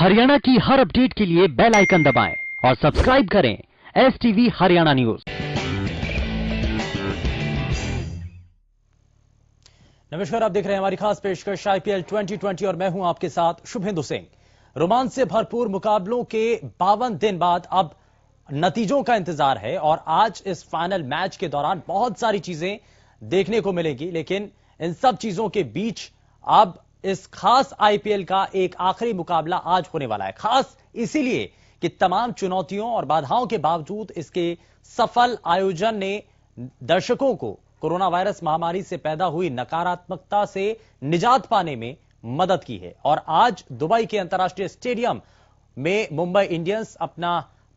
हरियाणा की हर अपडेट के लिए बेल आइकन दबाएं और सब्सक्राइब करें STV हरियाणा न्यूज। नमस्कार, आप देख रहे हैं हमारी खास पेशकश IPL 2020 और मैं हूं आपके साथ शुभेंदु सिंह। रोमांच से भरपूर मुकाबलों के 52 दिन बाद अब नतीजों का इंतजार है और आज इस फाइनल मैच के दौरान बहुत सारी चीजें देखने को मिलेंगी, लेकिन इन सब चीजों के बीच अब इस खास IPL का एक आखिरी मुकाबला आज होने वाला है। खास इसीलिए कि तमाम चुनौतियों और बाधाओं के बावजूद इसके सफल आयोजन ने दर्शकों को कोरोना वायरस महामारी से पैदा हुई नकारात्मकता से निजात पाने में मदद की है। और आज दुबई के अंतर्राष्ट्रीय स्टेडियम में मुंबई इंडियंस अपना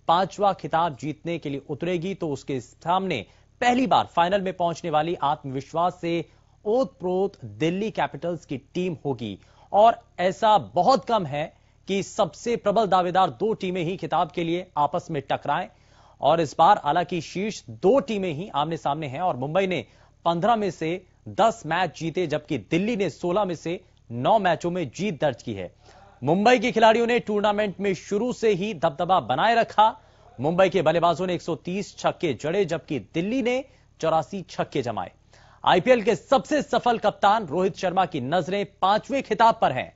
5वां खिताब जीतने के लिए उतरेगी, तो उसके सामने पहली बार फाइनल में पहुंचने वाली आत्मविश्वास से ओतप्रोत दिल्ली कैपिटल्स की टीम होगी। और ऐसा बहुत कम है कि सबसे प्रबल दावेदार दो टीमें ही खिताब के लिए आपस में टकराएं, और इस बार हालांकि शीर्ष दो टीमें ही आमने सामने हैं और मुंबई ने 15 में से 10 मैच जीते, जबकि दिल्ली ने 16 में से 9 मैचों में जीत दर्ज की है। मुंबई के खिलाड़ियों ने टूर्नामेंट में शुरू से ही दबदबा बनाए रखा। मुंबई के बल्लेबाजों ने 130 छक्के जड़े, जबकि दिल्ली ने 84 छक्के जमाए। IPL के सबसे सफल कप्तान रोहित शर्मा की नजरें 5वें खिताब पर हैं,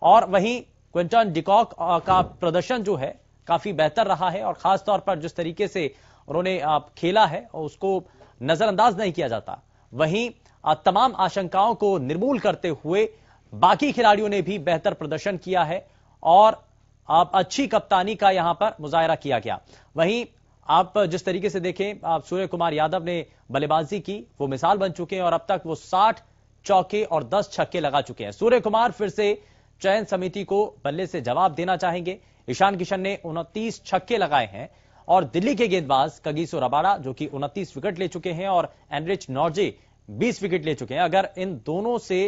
और वहीं क्विंटन डिकॉक का प्रदर्शन जो है काफी बेहतर रहा है, और खासतौर पर जिस तरीके से उन्होंने खेला है उसको नजरअंदाज नहीं किया जाता। वहीं तमाम आशंकाओं को निर्मूल करते हुए बाकी खिलाड़ियों ने भी बेहतर प्रदर्शन किया है और अच्छी कप्तानी का यहां पर मुजाहरा किया गया। वहीं आप जिस तरीके से देखें, आप सूर्य कुमार यादव ने बल्लेबाजी की, वो मिसाल बन चुके हैं और अब तक वो 60 चौके और 10 छक्के लगा चुके हैं। सूर्य कुमार फिर से चयन समिति को बल्ले से जवाब देना चाहेंगे। ईशान किशन ने 29 छक्के लगाए हैं, और दिल्ली के गेंदबाज कगिसो रबाडा जो कि 29 विकेट ले चुके हैं और एनरिच नॉर्जे 20 विकेट ले चुके हैं। अगर इन दोनों से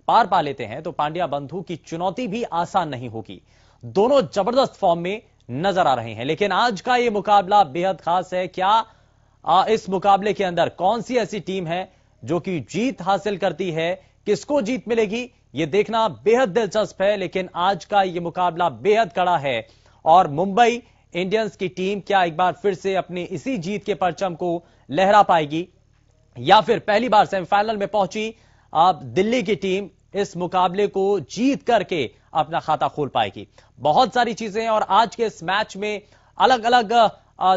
पार पा लेते हैं तो पांड्या बंधु की चुनौती भी आसान नहीं होगी। दोनों जबरदस्त फॉर्म में नजर आ रहे हैं, लेकिन आज का यह मुकाबला बेहद खास है। क्या इस मुकाबले के अंदर कौन सी ऐसी टीम है जो कि जीत हासिल करती है, किसको जीत मिलेगी, यह देखना बेहद दिलचस्प है। लेकिन आज का यह मुकाबला बेहद कड़ा है और मुंबई इंडियंस की टीम क्या एक बार फिर से अपनी इसी जीत के परचम को लहरा पाएगी, या फिर पहली बार सेमीफाइनल में पहुंची दिल्ली की टीम इस मुकाबले को जीत करके अपना खाता खोल पाएगी। बहुत सारी चीजें हैं और आज के इस मैच में अलग अलग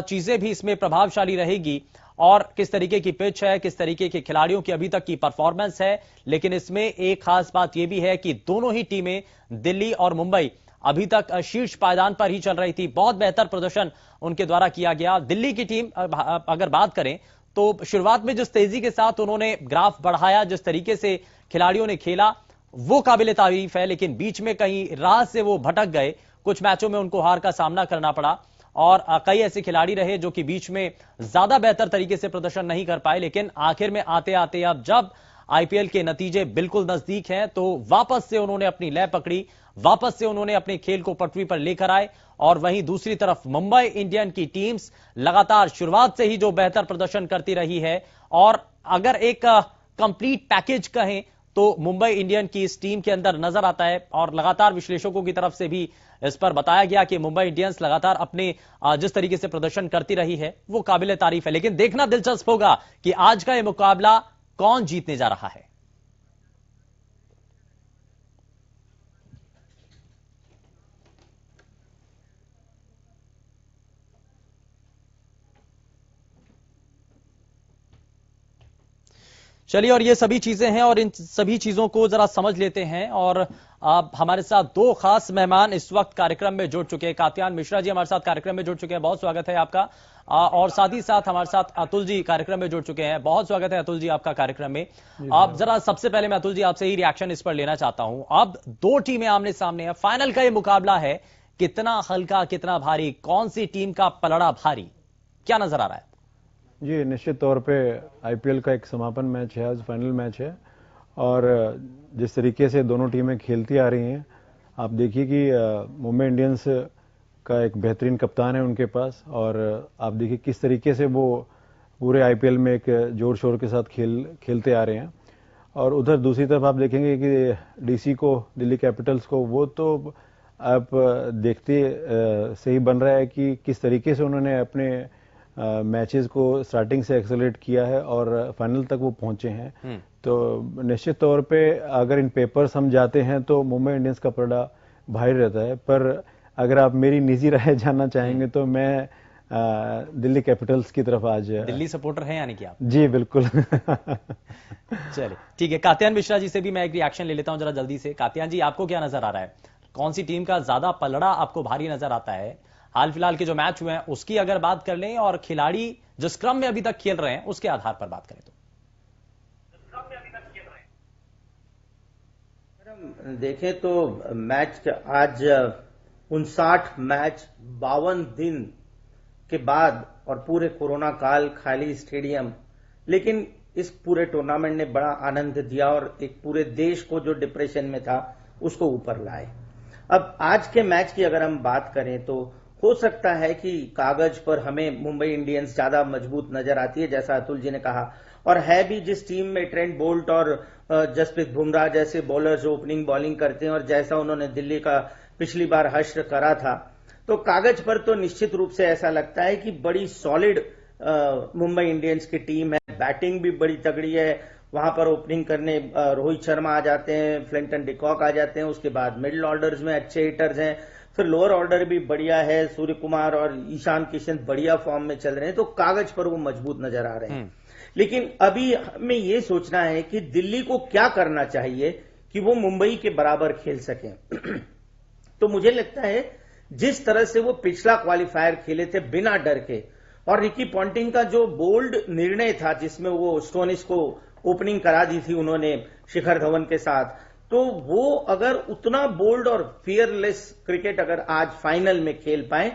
चीजें भी इसमें प्रभावशाली रहेगी, और किस तरीके की पिच है, किस तरीके के खिलाड़ियों की अभी तक की परफॉर्मेंस है। लेकिन इसमें एक खास बात यह भी है कि दोनों ही टीमें, दिल्ली और मुंबई, अभी तक शीर्ष पायदान पर ही चल रही थी। बहुत बेहतर प्रदर्शन उनके द्वारा किया गया। दिल्ली की टीम अगर बात करें तो शुरुआत में जिस तेजी के साथ उन्होंने ग्राफ बढ़ाया, जिस तरीके से खिलाड़ियों ने खेला, वो काबिले तारीफ है। लेकिन बीच में कहीं राह से वो भटक गए, कुछ मैचों में उनको हार का सामना करना पड़ा, और कई ऐसे खिलाड़ी रहे जो कि बीच में ज्यादा बेहतर तरीके से प्रदर्शन नहीं कर पाए। लेकिन आखिर में आते आते अब जब IPL के नतीजे बिल्कुल नजदीक हैं तो वापस से उन्होंने अपनी लय पकड़ी, वापस से उन्होंने अपने खेल को पटरी पर लेकर आए। और वहीं दूसरी तरफ मुंबई इंडियन की टीम्स लगातार शुरुआत से ही जो बेहतर प्रदर्शन करती रही है, और अगर एक कंप्लीट पैकेज कहें तो मुंबई इंडियन की इस टीम के अंदर नजर आता है। और लगातार विश्लेषकों की तरफ से भी इस पर बताया गया कि मुंबई इंडियंस लगातार अपने जिस तरीके से प्रदर्शन करती रही है वो काबिले तारीफ है। लेकिन देखना दिलचस्प होगा कि आज का यह मुकाबला कौन जीतने जा रहा है। चलिए, और ये सभी चीजें हैं और इन सभी चीजों को जरा समझ लेते हैं। और हमारे साथ दो खास मेहमान इस वक्त कार्यक्रम में जुड़ चुके हैं। कात्यायन मिश्रा जी हमारे साथ कार्यक्रम में जुड़ चुके हैं, बहुत स्वागत है आपका। और साथ ही साथ हमारे साथ अतुल जी कार्यक्रम में जुड़ चुके हैं, बहुत स्वागत है अतुल जी आपका कार्यक्रम में। आप जरा सबसे पहले मैं अतुल जी आपसे ही रिएक्शन इस पर लेना चाहता हूं। अब दो टीमें आमने सामने हैं, फाइनल का ये मुकाबला है, कितना हल्का कितना भारी, कौन सी टीम का पलड़ा भारी, क्या नजर आ रहा है? जी, निश्चित तौर पे IPL का एक समापन मैच है, आज फाइनल मैच है, और जिस तरीके से दोनों टीमें खेलती आ रही हैं, आप देखिए कि मुंबई इंडियंस का एक बेहतरीन कप्तान है उनके पास, और आप देखिए किस तरीके से वो पूरे IPL में एक जोर शोर के साथ खेलते आ रहे हैं। और उधर दूसरी तरफ आप देखेंगे कि DC को, दिल्ली कैपिटल्स को, वो तो आप देखते सही बन रहा है कि किस तरीके से उन्होंने अपने मैचेस को स्टार्टिंग से एक्सेलरेट किया है और फाइनल तक वो पहुंचे हैं। तो निश्चित तौर पे अगर इन पेपर्स हम जाते हैं तो मुंबई इंडियंस का पलड़ा भारी रहता है, पर अगर आप मेरी निजी राय जानना चाहेंगे तो मैं दिल्ली कैपिटल्स की तरफ आज। दिल्ली सपोर्टर हैं यानी कि आप? जी बिल्कुल। चलिए ठीक है, कात्यायन मिश्रा जी से भी मैं एक रिएक्शन ले लेता हूं जरा जल्दी से। कात्यायन जी, आपको क्या नजर आ रहा है, कौन सी टीम का ज्यादा पलड़ा आपको भारी नजर आता है? हाल फिलहाल के जो मैच हुए हैं उसकी अगर बात कर लें और खिलाड़ी जिस क्रम में अभी तक खेल रहे हैं उसके आधार पर बात करें तो। देखें तो मैच आज 59 मैच 52 दिन के बाद और पूरे कोरोना काल, खाली स्टेडियम, लेकिन इस पूरे टूर्नामेंट ने बड़ा आनंद दिया और एक पूरे देश को जो डिप्रेशन में था उसको ऊपर लाए। अब आज के मैच की अगर हम बात करें तो हो सकता है कि कागज पर हमें मुंबई इंडियंस ज्यादा मजबूत नजर आती है, जैसा अतुल जी ने कहा, और है भी जिस टीम में ट्रेंट बोल्ट और जसप्रीत बुमराह जैसे बॉलर्स ओपनिंग बॉलिंग करते हैं और जैसा उन्होंने दिल्ली का पिछली बार हश्र करा था, तो कागज पर तो निश्चित रूप से ऐसा लगता है कि बड़ी सॉलिड मुंबई इंडियंस की टीम है। बैटिंग भी बड़ी तगड़ी है, वहां पर ओपनिंग करने रोहित शर्मा आ जाते हैं, क्लिंटन डिकॉक आ जाते हैं, उसके बाद मिडिल ऑर्डर्स में अच्छे हिटर्स हैं, फिर लोअर ऑर्डर भी बढ़िया है, सूर्य कुमार और ईशान किशन बढ़िया फॉर्म में चल रहे हैं, तो कागज पर वो मजबूत नजर आ रहे हैं। लेकिन अभी हमें ये सोचना है कि दिल्ली को क्या करना चाहिए कि वो मुंबई के बराबर खेल सकें। तो मुझे लगता है जिस तरह से वो पिछला क्वालिफायर खेले थे बिना डर के, और रिकी पॉन्टिंग का जो बोल्ड निर्णय था जिसमें वो स्टोनिस को ओपनिंग करा दी थी उन्होंने शिखर धवन के साथ, तो वो अगर उतना बोल्ड और फियरलेस क्रिकेट अगर आज फाइनल में खेल पाए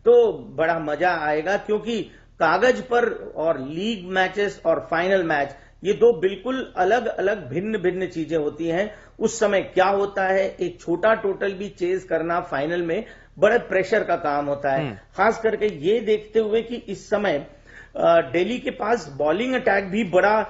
तो बड़ा मजा आएगा, क्योंकि कागज पर और लीग मैचेस और फाइनल मैच ये दो बिल्कुल अलग अलग भिन्न भिन्न चीजें होती हैं। उस समय क्या होता है, एक छोटा टोटल भी चेज करना फाइनल में बड़े प्रेशर का काम होता है, खास करके ये देखते हुए कि इस समय दिल्ली के पास बॉलिंग अटैक भी बड़ा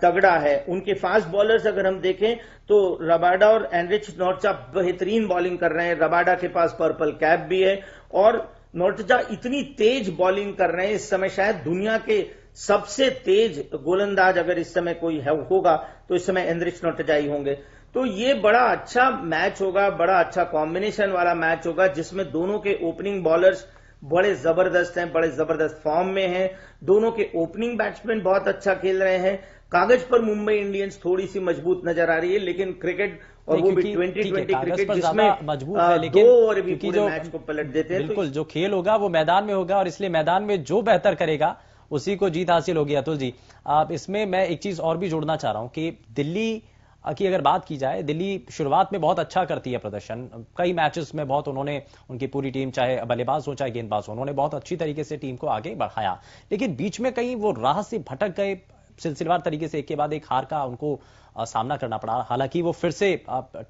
तगड़ा है। उनके फास्ट बॉलर्स अगर हम देखें तो रबाडा और एनरिच नोर्टजा बेहतरीन बॉलिंग कर रहे हैं। रबाडा के पास पर्पल कैप भी है और नोर्टजा इतनी तेज बॉलिंग कर रहे हैं, इस समय शायद दुनिया के सबसे तेज गोलंदाज अगर इस समय कोई होगा तो इस समय एनरिच नोर्टजा ही होंगे। तो ये बड़ा अच्छा मैच होगा, बड़ा अच्छा कॉम्बिनेशन वाला मैच होगा, जिसमें दोनों के ओपनिंग बॉलर्स बड़े जबरदस्त हैं, बड़े जबरदस्त फॉर्म में हैं, दोनों के ओपनिंग बैट्समैन बहुत अच्छा खेल रहे हैं। कागज पर मुंबई इंडियंस थोड़ी सी मजबूत नजर आ रही है, लेकिन क्रिकेट और वो भी 2020 क्रिकेट जिसमें मजबूत है, लेकिन 2 ओवर भी पूरे मैच को पलट देते हैं। बिल्कुल, जो खेल होगा वो मैदान में होगा और इसलिए मैदान में जो बेहतर करेगा उसी को जीत हासिल होगी। अतुल जी, आप इसमें मैं एक चीज और भी जोड़ना चाह रहा हूं कि दिल्ली की अगर बात की जाए, दिल्ली शुरुआत में बहुत अच्छा करती है प्रदर्शन, कई मैचेस में बहुत उन्होंने, उनकी पूरी टीम चाहे बल्लेबाज हो चाहे गेंदबाज हो, उन्होंने बहुत अच्छी तरीके से टीम को आगे बढ़ाया, लेकिन बीच में कहीं वो राह से भटक गए, सिलसिलेवार तरीके से एक के बाद एक हार का उनको सामना करना पड़ा। हालांकि वो फिर से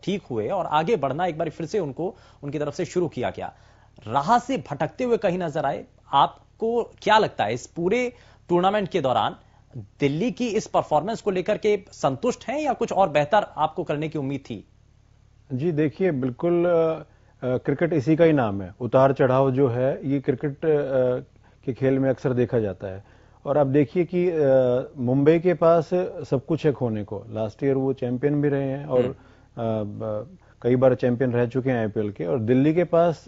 ठीक हुए और आगे बढ़ना एक बार फिर से उनको उनकी तरफ से शुरू किया गया। राह से भटकते हुए कहीं नजर आए, आपको क्या लगता है इस पूरे टूर्नामेंट के दौरान दिल्ली की इस परफॉर्मेंस को लेकर के संतुष्ट हैं या कुछ और बेहतर आपको करने की उम्मीद थी? जी देखिए, बिल्कुल क्रिकेट इसी का ही नाम है, उतार चढ़ाव जो है ये क्रिकेट के खेल में अक्सर देखा जाता है। और आप देखिए कि मुंबई के पास सब कुछ है खोने को। लास्ट ईयर वो चैंपियन भी रहे हैं और कई बार चैंपियन रह चुके हैं आईपीएल के, और दिल्ली के पास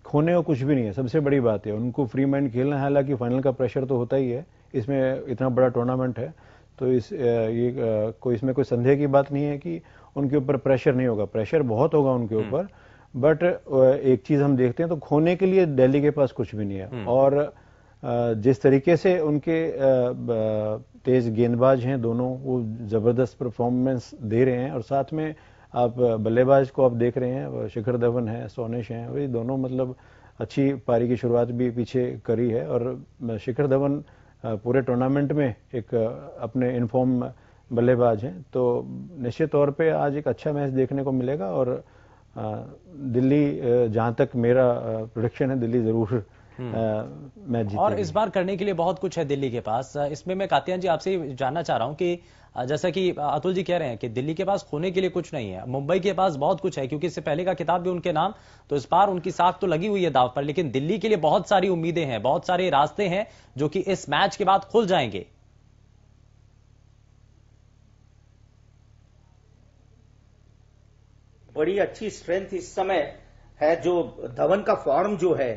खोने को कुछ भी नहीं है। सबसे बड़ी बात है उनको फ्री माइंड खेलना है, हालांकि फाइनल का प्रेशर तो होता ही है, इसमें इतना बड़ा टूर्नामेंट है तो इसमें कोई संदेह की बात नहीं है कि उनके ऊपर प्रेशर नहीं होगा, प्रेशर बहुत होगा उनके ऊपर। बट एक चीज हम देखते हैं तो खोने के लिए दिल्ली के पास कुछ भी नहीं है। और जिस तरीके से उनके तेज गेंदबाज हैं दोनों, वो जबरदस्त परफॉर्मेंस दे रहे हैं, और साथ में आप बल्लेबाज को आप देख रहे हैं, शिखर धवन है, स्टोनिस हैं, वही दोनों मतलब अच्छी पारी की शुरुआत भी पीछे करी है। और शिखर धवन पूरे टूर्नामेंट में एक अपने इनफॉर्म बल्लेबाज हैं, तो निश्चित तौर पे आज एक अच्छा मैच देखने को मिलेगा। और दिल्ली, जहां तक मेरा प्रेडिक्शन है, दिल्ली जरूर मैच जीतेगी। और इस बार करने के लिए बहुत कुछ है दिल्ली के पास। इसमें मैं कात्यायन जी आपसे जानना चाह रहा हूं कि जैसा कि अतुल जी कह रहे हैं कि दिल्ली के पास खोने के लिए कुछ नहीं है, मुंबई के पास बहुत कुछ है क्योंकि इससे पहले का खिताब भी उनके नाम, तो इस बार उनकी साख तो लगी हुई है दांव पर, लेकिन दिल्ली के लिए बहुत सारी उम्मीदें हैं, बहुत सारे रास्ते हैं जो कि इस मैच के बाद खुल जाएंगे। बड़ी अच्छी स्ट्रेंथ इस समय है, जो धवन का फॉर्म जो है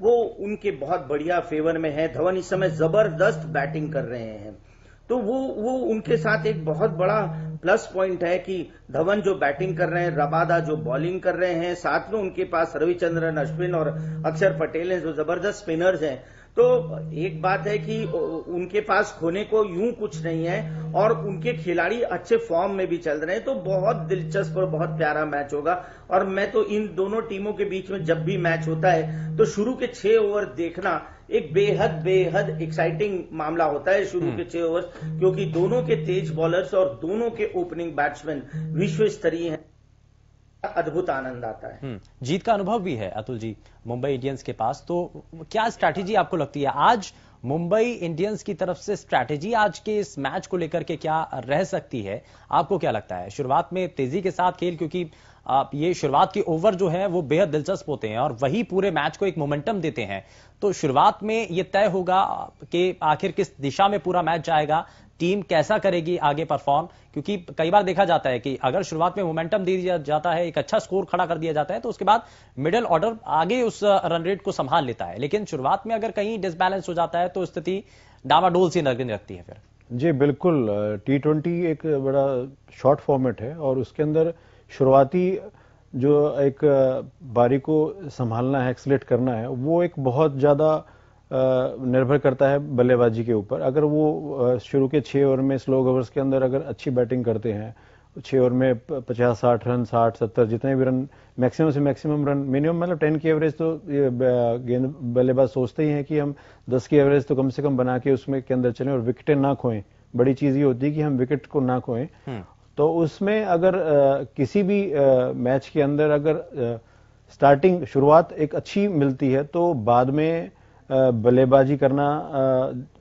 वो उनके बहुत बढ़िया फेवर में है। धवन इस समय जबरदस्त बैटिंग कर रहे हैं, तो वो उनके साथ एक बहुत बड़ा प्लस पॉइंट है कि धवन जो बैटिंग कर रहे हैं, रबादा जो बॉलिंग कर रहे हैं, साथ में उनके पास रविचंद्रन अश्विन और अक्षर पटेल हैं जो जबरदस्त स्पिनर्स हैं। तो एक बात है कि उनके पास खोने को यूं कुछ नहीं है और उनके खिलाड़ी अच्छे फॉर्म में भी चल रहे हैं, तो बहुत दिलचस्प और बहुत प्यारा मैच होगा। और मैं तो इन दोनों टीमों के बीच में जब भी मैच होता है तो शुरू के 6 ओवर देखना एक बेहद एक्साइटिंग मामला होता है, शुरू के 6 ओवर, क्योंकि दोनों के तेज बॉलर्स और दोनों के ओपनिंग बैट्समैन विश्व स्तरीय हैं। अद्भुत आनंद आता है। जीत का अनुभव भी है अतुल जी मुंबई इंडियंस के पास, तो क्या स्ट्रैटेजी आपको लगती है आज मुंबई इंडियंस की तरफ से? स्ट्रैटेजी आज के इस मैच को लेकर के क्या रह सकती है, आपको क्या लगता है? शुरुआत में तेजी के साथ खेल, क्योंकि ये शुरुआत के ओवर जो है वो बेहद दिलचस्प होते हैं और वही पूरे मैच को एक मोमेंटम देते हैं, तो शुरुआत में ये तय होगा कि आखिर किस दिशा में पूरा मैच जाएगा, टीम कैसा करेगी आगे परफॉर्म, क्योंकि कई बार देखा जाता है कि अगर शुरुआत में मोमेंटम दे दिया जाता है, एक अच्छा स्कोर खड़ा कर दिया जाता है, तो उसके बाद मिडिल ऑर्डर आगे उस रन रेट को संभाल लेता है, लेकिन शुरुआत में अगर कहीं डिसबैलेंस हो जाता है तो स्थिति डामाडोल सी लगने लगती है फिर। जी बिल्कुल, T20 एक बड़ा शॉर्ट फॉर्मेट है और उसके अंदर शुरुआती जो एक बारी को संभालना है, एक्सलेट करना है, वो एक बहुत ज्यादा निर्भर करता है बल्लेबाजी के ऊपर। अगर वो शुरू के 6 ओवर में, स्लो ओवर्स के अंदर अगर अच्छी बैटिंग करते हैं, 6 ओवर में 50-60 रन, 60-70 जितने भी रन, मैक्सिमम से मैक्सिमम रन, मिनिमम मतलब 10 की एवरेज तो गेंद बल्लेबाज सोचते ही हैं कि हम 10 की एवरेज तो कम से कम बना के उसमें के अंदर चलें और विकेटें ना खोएं। बड़ी चीज ये होती है कि हम विकेट को ना खोएं। तो उसमें अगर किसी भी मैच के अंदर अगर स्टार्टिंग शुरुआत एक अच्छी मिलती है तो बाद में बल्लेबाजी करना,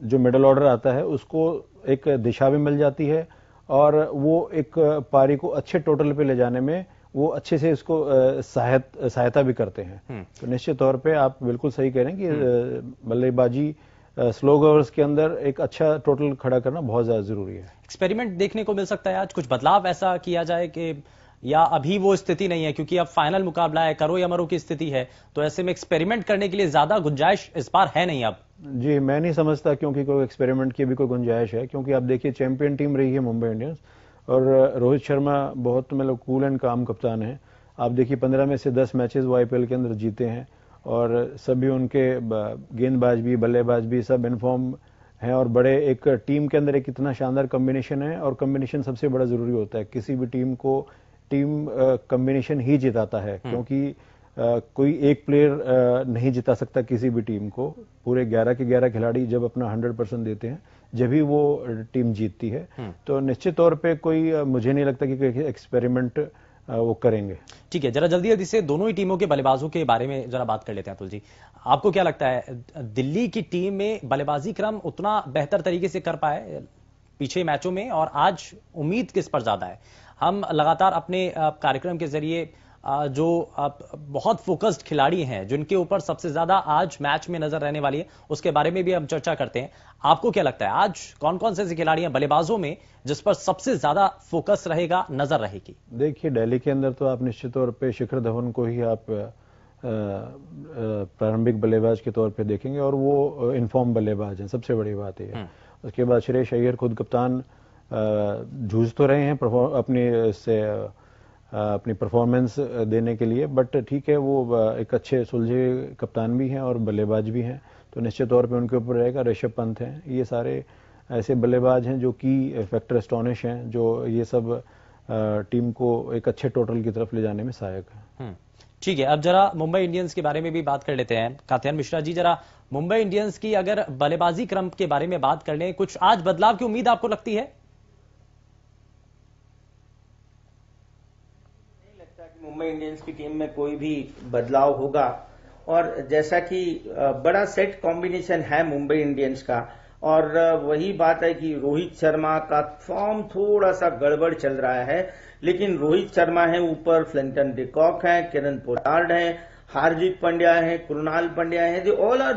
जो मिडिल ऑर्डर आता है उसको एक दिशा भी मिल जाती है और वो एक पारी को अच्छे टोटल पे ले जाने में वो अच्छे से इसको सहायता भी करते हैं। तो निश्चित तौर पे आप बिल्कुल सही कह रहे हैं कि बल्लेबाजी स्लो ओवर्स के अंदर एक अच्छा टोटल खड़ा करना बहुत ज्यादा जरूरी है। एक्सपेरिमेंट देखने को मिल सकता है आज, कुछ बदलाव ऐसा किया जाए कि, या अभी वो स्थिति नहीं है क्योंकि अब फाइनल मुकाबला है, करो या मरो की स्थिति है, तो ऐसे में एक्सपेरिमेंट करने के लिए ज्यादा गुंजाइश इस बार है नहीं अब? जी मैं नहीं समझता क्योंकि कोई एक्सपेरिमेंट की भी कोई गुंजाइश है, क्योंकि आप देखिए चैंपियन टीम रही है मुंबई इंडियंस और रोहित शर्मा बहुत मतलब कूल एंड काम कप्तान है। आप देखिए 15 में से 10 मैचेस वो IPL के अंदर जीते हैं और सभी उनके गेंदबाज भी, बल्लेबाज भी सब इनफॉर्म हैं और बड़े एक टीम के अंदर एक इतना शानदार कॉम्बिनेशन है और कॉम्बिनेशन सबसे बड़ा जरूरी होता है। किसी भी टीम को टीम कॉम्बिनेशन ही जिताता है, क्योंकि कोई एक प्लेयर नहीं जिता सकता किसी भी टीम को। पूरे 11 के 11 खिलाड़ी जब अपना 100% देते हैं जब भी वो टीम जीतती है। तो निश्चित तौर पे कोई मुझे नहीं लगता कि कोई एक्सपेरिमेंट वो करेंगे। ठीक है, जरा जल्दी जल्दी से दोनों ही टीमों के बल्लेबाजों के बारे में जरा बात कर लेते हैं अतुल जी। आपको क्या लगता है दिल्ली की टीम में बल्लेबाजी क्रम उतना बेहतर तरीके से कर पाए पीछे मैचों में, और आज उम्मीद किस पर ज्यादा है? हम लगातार अपने कार्यक्रम के जरिए जो बहुत फोकस्ड खिलाड़ी हैं जिनके ऊपर सबसे ज्यादा आज मैच में नजर रहने वाली है उसके बारे में भी हम चर्चा करते हैं। आपको क्या लगता है आज कौन कौन से ऐसे खिलाड़ी हैं बल्लेबाजों में जिस पर सबसे ज्यादा फोकस रहेगा, नजर रहेगी? देखिए दिल्ली के अंदर तो आप निश्चित तौर पे शिखर धवन को ही आप प्रारंभिक बल्लेबाज के तौर पे देखेंगे और वो इनफॉर्म बल्लेबाज हैं, सबसे बड़ी बात है। उसके बाद श्रेयस अय्यर खुद कप्तान जूझ तो रहे हैं अपनी परफॉर्मेंस देने के लिए, बट ठीक है वो एक अच्छे सुलझे कप्तान भी हैं और बल्लेबाज भी हैं, तो निश्चित तौर पे उनके ऊपर रहेगा। ऋषभ पंत हैं, ये सारे ऐसे बल्लेबाज हैं जो कि फैक्टर एस्टोनिश हैं, जो ये सब टीम को एक अच्छे टोटल की तरफ ले जाने में सहायक है। ठीक है, अब जरा मुंबई इंडियंस के बारे में भी बात कर लेते हैं। कात्यायन मिश्रा जी, जरा मुंबई इंडियंस की अगर बल्लेबाजी क्रम के बारे में बात कर लें, कुछ आज बदलाव की उम्मीद आपको लगती है? मुंबई इंडियंस की टीम में कोई भी बदलाव होगा और जैसा कि बड़ा सेट कॉम्बिनेशन है मुंबई इंडियंस का, और वही बात है कि रोहित शर्मा का फॉर्म थोड़ा सा गड़बड़ चल रहा है, लेकिन रोहित शर्मा है ऊपर, क्लिंटन डिकॉक है, किरण पोलार्ड है, हार्दिक पांड्या है, कृणाल पांड्या है, they all are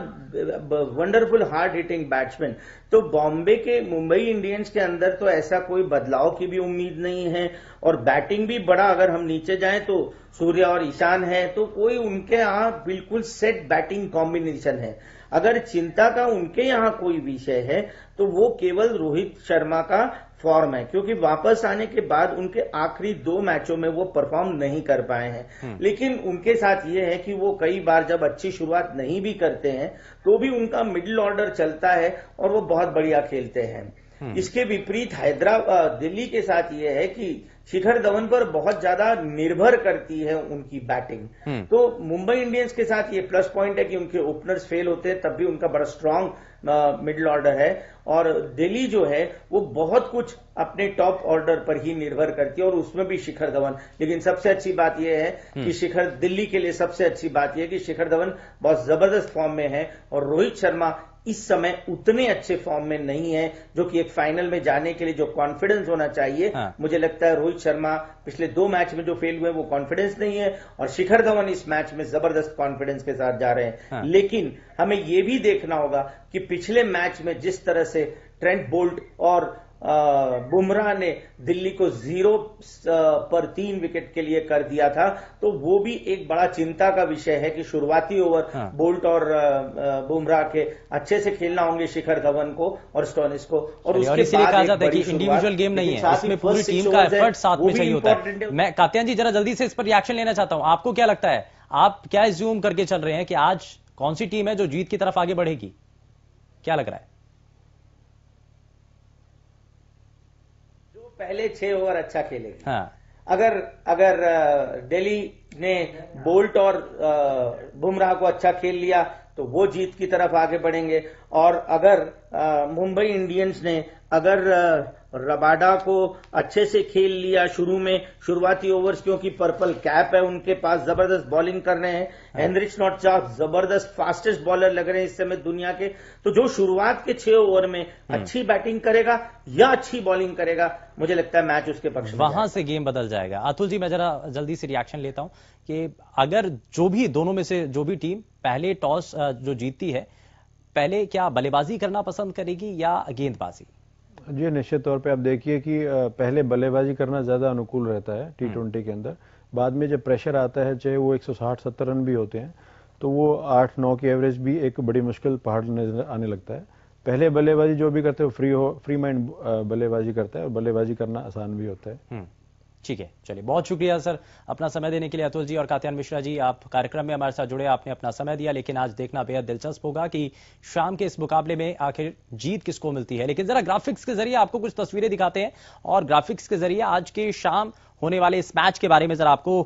wonderful hard hitting batsman. तो बॉम्बे के मुंबई इंडियंस के अंदर तो ऐसा कोई बदलाव की भी उम्मीद नहीं है, और बैटिंग भी बड़ा, अगर हम नीचे जाएं तो सूर्य और ईशान है, तो कोई उनके यहाँ बिल्कुल सेट बैटिंग कॉम्बिनेशन है। अगर चिंता का उनके यहाँ कोई विषय है तो वो केवल रोहित शर्मा का फॉर्म है, क्योंकि वापस आने के बाद उनके आखिरी 2 मैचों में वो परफॉर्म नहीं कर पाए हैं। लेकिन उनके साथ ये है कि वो कई बार जब अच्छी शुरुआत नहीं भी करते हैं तो भी उनका मिडिल ऑर्डर चलता है और वो बहुत बढ़िया खेलते हैं। इसके विपरीत हैदराबाद दिल्ली के साथ ये है कि शिखर धवन पर बहुत ज्यादा निर्भर करती है उनकी बैटिंग। तो मुंबई इंडियंस के साथ ये प्लस पॉइंट है कि उनके ओपनर्स फेल होते हैं, तब भी उनका बड़ा स्ट्रांग मिडिल ऑर्डर है, और दिल्ली जो है वो बहुत कुछ अपने टॉप ऑर्डर पर ही निर्भर करती है, और उसमें भी शिखर धवन। लेकिन सबसे अच्छी बात यह है कि दिल्ली के लिए सबसे अच्छी बात यह है कि शिखर धवन बहुत जबरदस्त फॉर्म में है, और रोहित शर्मा इस समय उतने अच्छे फॉर्म में नहीं है, जो कि एक फाइनल में जाने के लिए जो कॉन्फिडेंस होना चाहिए। मुझे लगता है रोहित शर्मा पिछले 2 मैच में जो फेल हुए वो कॉन्फिडेंस नहीं है, और शिखर धवन इस मैच में जबरदस्त कॉन्फिडेंस के साथ जा रहे हैं। लेकिन हमें यह भी देखना होगा कि पिछले मैच में जिस तरह से ट्रेंट बोल्ट और बुमराह ने दिल्ली को 0 पर 3 विकेट के लिए कर दिया था, तो वो भी एक बड़ा चिंता का विषय है कि शुरुआती ओवर बोल्ट और बुमराह के अच्छे से खेलना होंगे शिखर धवन को और स्टोनिस को, और उसके बाद कहा जाता है कि इंडिविजुअल गेम नहीं है, इसमें पूरी टीम का एफर्ट साथ में चाहिए होता है। मैं कात्यायन जी जरा जल्दी से इस पर रिएक्शन लेना चाहता हूं, आपको क्या लगता है, आप क्या एज्यूम करके चल रहे हैं कि आज कौन सी टीम है जो जीत की तरफ आगे बढ़ेगी, क्या लग रहा है? पहले 6 ओवर अच्छा खेलेगी। अगर दिल्ली ने बोल्ट और बुमराह को अच्छा खेल लिया तो वो जीत की तरफ आगे बढ़ेंगे, और अगर मुंबई इंडियंस ने अगर रबाडा को अच्छे से खेल लिया शुरुआती ओवर्स, क्योंकि पर्पल कैप है उनके पास, जबरदस्त बॉलिंग कर रहे हैं, हेनरिच नॉटचाक जबरदस्त फास्टेस्ट बॉलर लग रहे हैं इस समय दुनिया के, तो जो शुरुआत के 6 ओवर में अच्छी बैटिंग करेगा या अच्छी बॉलिंग करेगा, मुझे लगता है मैच उसके पक्ष में, वहां से गेम बदल जाएगा। अतुल जी मैं जरा जल्दी से रिएक्शन लेता हूं कि अगर जो भी दोनों में से जो भी टीम पहले टॉस जो जीतती है, पहले क्या बल्लेबाजी करना पसंद करेगी या गेंदबाजी? जी निश्चित तौर पे आप देखिए कि पहले बल्लेबाजी करना ज्यादा अनुकूल रहता है T20 के अंदर, बाद में जब प्रेशर आता है, चाहे वो 160-70 रन भी होते हैं, तो वो 8-9 की एवरेज भी एक बड़ी मुश्किल पहाड़ नजर आने लगता है। पहले बल्लेबाजी जो भी करते हो फ्री माइंड बल्लेबाजी करता है, और बल्लेबाजी करना आसान भी होता है। ठीक है, चलिए बहुत शुक्रिया सर अपना समय देने के लिए अतुल जी, और कात्यायन मिश्रा जी आप कार्यक्रम में हमारे साथ जुड़े, आपने अपना समय दिया। लेकिन आज देखना बेहद दिलचस्प होगा कि शाम के इस मुकाबले में आखिर जीत किसको मिलती है। लेकिन जरा ग्राफिक्स के जरिए आपको कुछ तस्वीरें दिखाते हैं, और ग्राफिक्स के जरिए आज के शाम होने वाले इस मैच के बारे में जरा आपको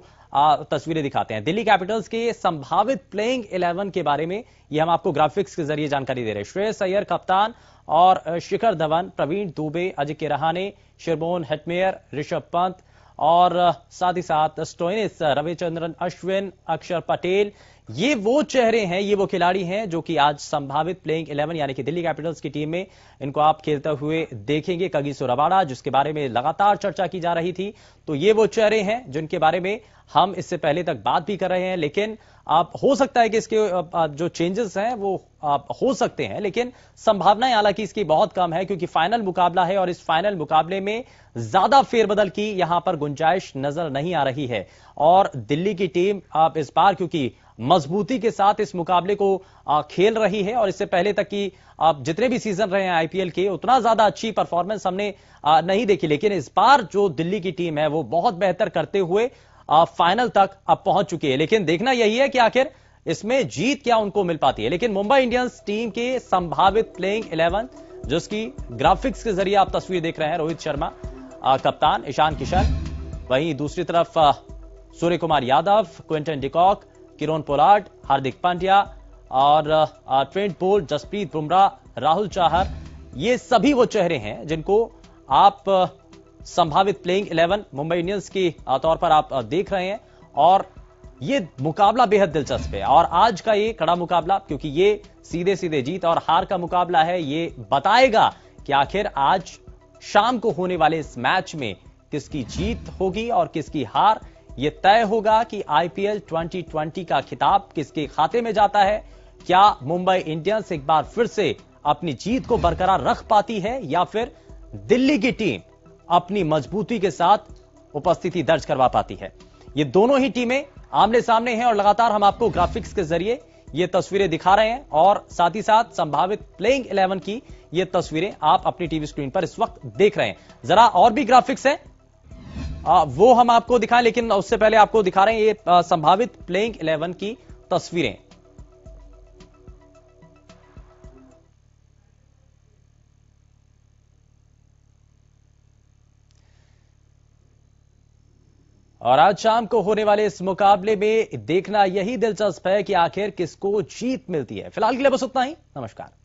तस्वीरें दिखाते हैं। दिल्ली कैपिटल्स के संभावित प्लेइंग 11 के बारे में ये हम आपको ग्राफिक्स के जरिए जानकारी दे रहे हैं। श्रेयस अय्यर कप्तान और शिखर धवन, प्रवीण दुबे, अजिंक्य रहाणे, शिरमोन हेटमेयर, ऋषभ पंत और साथ ही साथ स्टोइनिस, रविचंद्रन अश्विन, अक्षर पटेल, ये वो चेहरे हैं, ये वो खिलाड़ी हैं जो कि आज संभावित प्लेइंग 11 यानी कि दिल्ली कैपिटल्स की टीम में इनको आप खेलते हुए देखेंगे। कगिसो रबाडा जिसके बारे में लगातार चर्चा की जा रही थी, तो ये वो चेहरे हैं जिनके बारे में हम इससे पहले तक बात भी कर रहे हैं। लेकिन आप हो सकता है कि इसके जो चेंजेस हैं वो हो सकते हैं, लेकिन संभावनाएं हालांकि इसकी बहुत कम है, क्योंकि फाइनल मुकाबला है और इस फाइनल मुकाबले में ज्यादा फेरबदल की यहां पर गुंजाइश नजर नहीं आ रही है। और दिल्ली की टीम आप इस बार क्योंकि मजबूती के साथ इस मुकाबले को खेल रही है, और इससे पहले तक की जितने भी सीजन रहे हैं आईपीएल के, उतना ज्यादा अच्छी परफॉर्मेंस हमने नहीं देखी। लेकिन इस बार जो दिल्ली की टीम है वो बहुत बेहतर करते हुए फाइनल तक अब पहुंच चुकी है। लेकिन देखना यही है कि आखिर इसमें जीत क्या उनको मिल पाती है। लेकिन मुंबई इंडियंस टीम के संभावित प्लेइंग 11 जिसकी ग्राफिक्स के जरिए आप तस्वीर देख रहे हैं, रोहित शर्मा कप्तान, ईशान किशन, वहीं दूसरी तरफ Surya Kumar Yadav, Quinton de Kock, Kieron Pollard, Hardik Pandya और ट्रेंट बोल्ट, जसप्रीत बुमराह, राहुल चाहर, ये सभी वो चेहरे हैं जिनको आप संभावित प्लेइंग 11 मुंबई इंडियंस के तौर पर आप देख रहे हैं। और ये मुकाबला बेहद दिलचस्प है और आज का ये कड़ा मुकाबला, क्योंकि ये सीधे सीधे जीत और हार का मुकाबला है, ये बताएगा कि आखिर आज शाम को होने वाले इस मैच में किसकी जीत होगी और किसकी हार। यह तय होगा कि आईपीएल 2020 का खिताब किसके खाते में जाता है। क्या मुंबई इंडियंस एक बार फिर से अपनी जीत को बरकरार रख पाती है या फिर दिल्ली की टीम अपनी मजबूती के साथ उपस्थिति दर्ज करवा पाती है। ये दोनों ही टीमें आमने सामने हैं और लगातार हम आपको ग्राफिक्स के जरिए ये तस्वीरें दिखा रहे हैं और साथ ही साथ संभावित प्लेइंग 11 की ये तस्वीरें आप अपनी टीवी स्क्रीन पर इस वक्त देख रहे हैं। जरा और भी ग्राफिक्स हैं वो हम आपको दिखाएं, लेकिन उससे पहले आपको दिखा रहे हैं ये संभावित प्लेइंग 11 की तस्वीरें। और आज शाम को होने वाले इस मुकाबले में देखना यही दिलचस्प है कि आखिर किसको जीत मिलती है। फिलहाल के लिए बस उतना ही। नमस्कार।